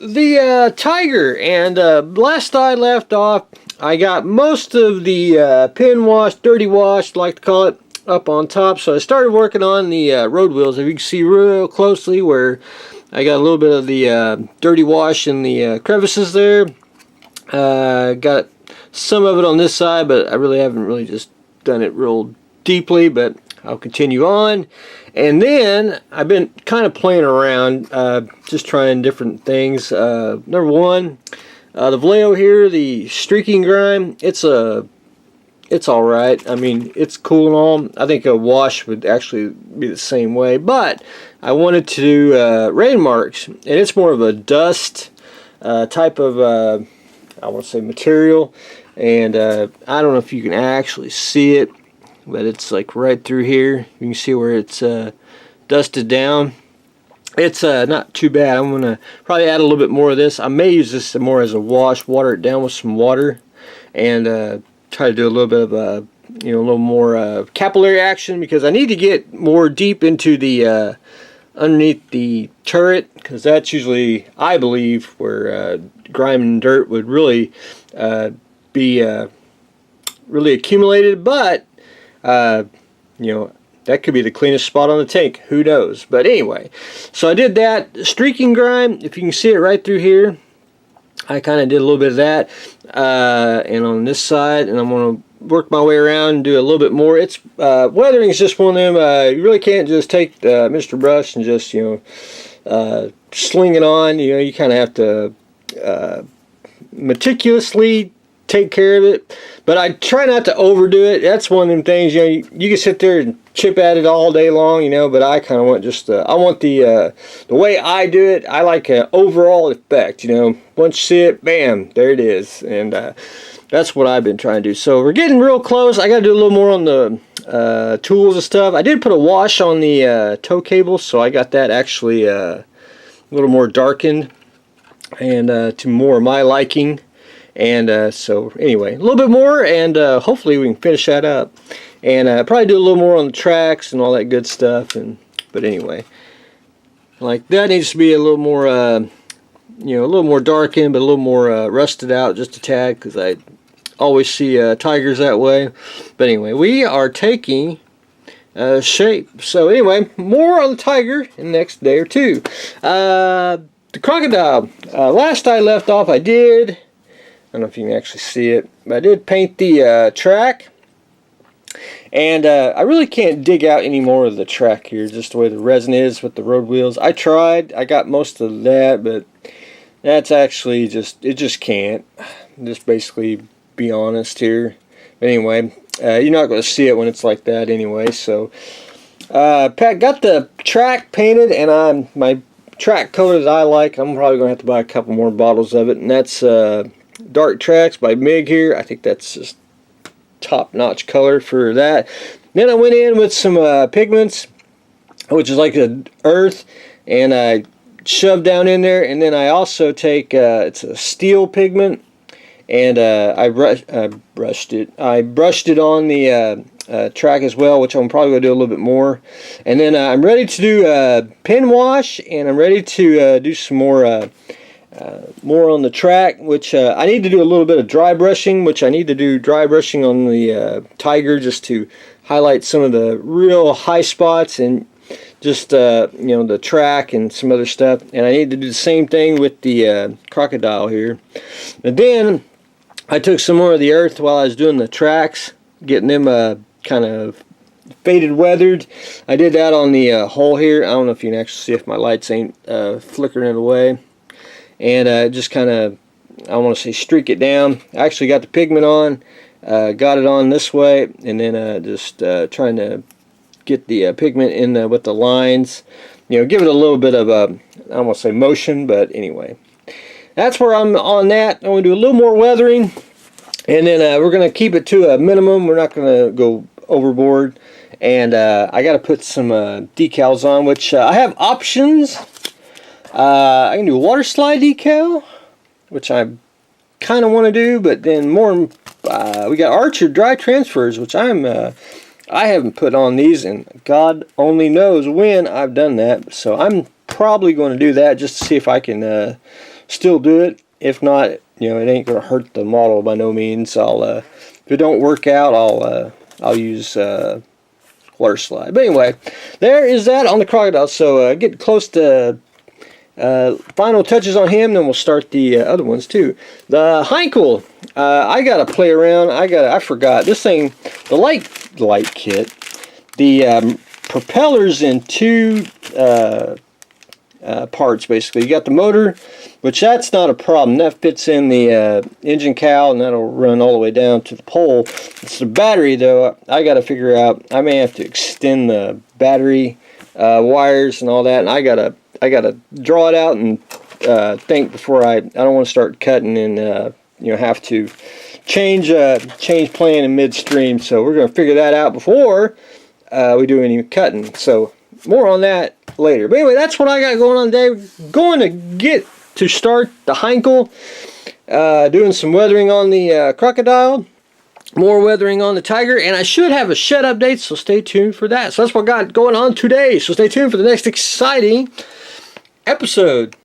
the Tiger, and last I left off, I got most of the pin wash, dirty wash, like to call it, up on top. So I started working on the road wheels. If you can see real closely where I got a little bit of the dirty wash in the crevices there. Got some of it on this side, but I really haven't really just done it real deeply, but I'll continue on. And then I've been kind of playing around, just trying different things. Number one, the Vallejo here, the streaking grime, it's alright. I mean, it's cool and all. I think a wash would actually be the same way, but I wanted to do rain marks, and it's more of a dust type of I want to say material, and I don't know if you can actually see it, but it's like right through here. You can see where it's dusted down. It's not too bad. I'm going to probably add a little bit more of this. I may use this more as a wash, water it down with some water, and try to do a little bit of a little more capillary action, because I need to get more deep into the underneath the turret, because that's usually, I believe, where grime and dirt would really be really accumulated. But that could be the cleanest spot on the tank, who knows. But anyway, so I did that streaking grime. If you can see it right through here, I kind of did a little bit of that, and on this side, and I'm going to work my way around and do a little bit more. It's weathering is just one of them. You really can't just take Mr. Brush and just sling it on. You kind of have to meticulously take care of it. But I try not to overdo it. That's one of them things. You can sit there and chip at it all day long, but I kind of want just I want the way I do it. I like an overall effect. Once you see it, bam, there it is, and that's what I've been trying to do. So we're getting real close. I got to do a little more on the tools and stuff. I did put a wash on the tow cable, so I got that actually a little more darkened, and to more of my liking. And so anyway, a little bit more, and hopefully we can finish that up, and probably do a little more on the tracks and all that good stuff. But anyway, like that needs to be a little more a little more darkened, but a little more rusted out just a tad, because I always see tigers that way. But anyway, we are taking shape. So anyway, more on the tiger in the next day or two. The crocodile, last I left off, I don't know if you can actually see it, but I did paint the track, and I really can't dig out any more of the track here, just the way the resin is with the road wheels. I tried, I got most of that, but that's actually it just can't. Just basically be honest here. But anyway, you're not going to see it when it's like that anyway. So Pat got the track painted, and my track color that I like, I'm probably going to have to buy a couple more bottles of it, and that's Dark Tracks by Mig here. I think that's just top-notch color for that. Then I went in with some pigments, which is like the earth, and I shoved down in there. And then I also take it's a steel pigment, and I brushed it on the track as well, which I'm probably going to do a little bit more. And then I'm ready to do pin wash, and I'm ready to do some more on the track, which I need to do a little bit of dry brushing, which I need to do dry brushing on the Tiger, just to highlight some of the real high spots, and just the track and some other stuff. And I need to do the same thing with the crocodile here. And then I took some more of the earth while I was doing the tracks, getting them kind of faded weathered. I did that on the hole here. I don't know if you can actually see if my lights ain't flickering it away. And just kind of, I want to say, streak it down. I actually got the pigment on, got it on this way, and then just trying to get the pigment in with the lines. Give it a little bit of I don't want to say motion, but anyway. That's where I'm on that. I'm going to do a little more weathering, and then we're going to keep it to a minimum. We're not going to go overboard. And I got to put some decals on, which I have options. I can do a water slide decal, which I kind of want to do, but then more, we got Archer dry transfers, which I haven't put on these, and God only knows when I've done that. So I'm probably going to do that just to see if I can still do it. If not, you know, it ain't gonna hurt the model by no means. If it don't work out, I'll use water slide. But anyway, there is that on the Krokodil. So get close to final touches on him, then we'll start the other ones too. The Heinkel, I gotta play around. I forgot this thing. The light kit. The propellers in two parts basically. You got the motor, which that's not a problem. That fits in the engine cowl, and that'll run all the way down to the pole. It's the battery though. I got to figure out. I may have to extend the battery wires and all that, and I gotta draw it out and think before I don't want to start cutting and you know, have to change plan in midstream. So we're gonna figure that out before we do any cutting. So more on that later. But anyway, that's what I got going on today. Going to get to start the Heinkel, doing some weathering on the Krokodil, more weathering on the Tiger, and I should have a shed update, so stay tuned for that. So that's what I got going on today. So stay tuned for the next exciting episode.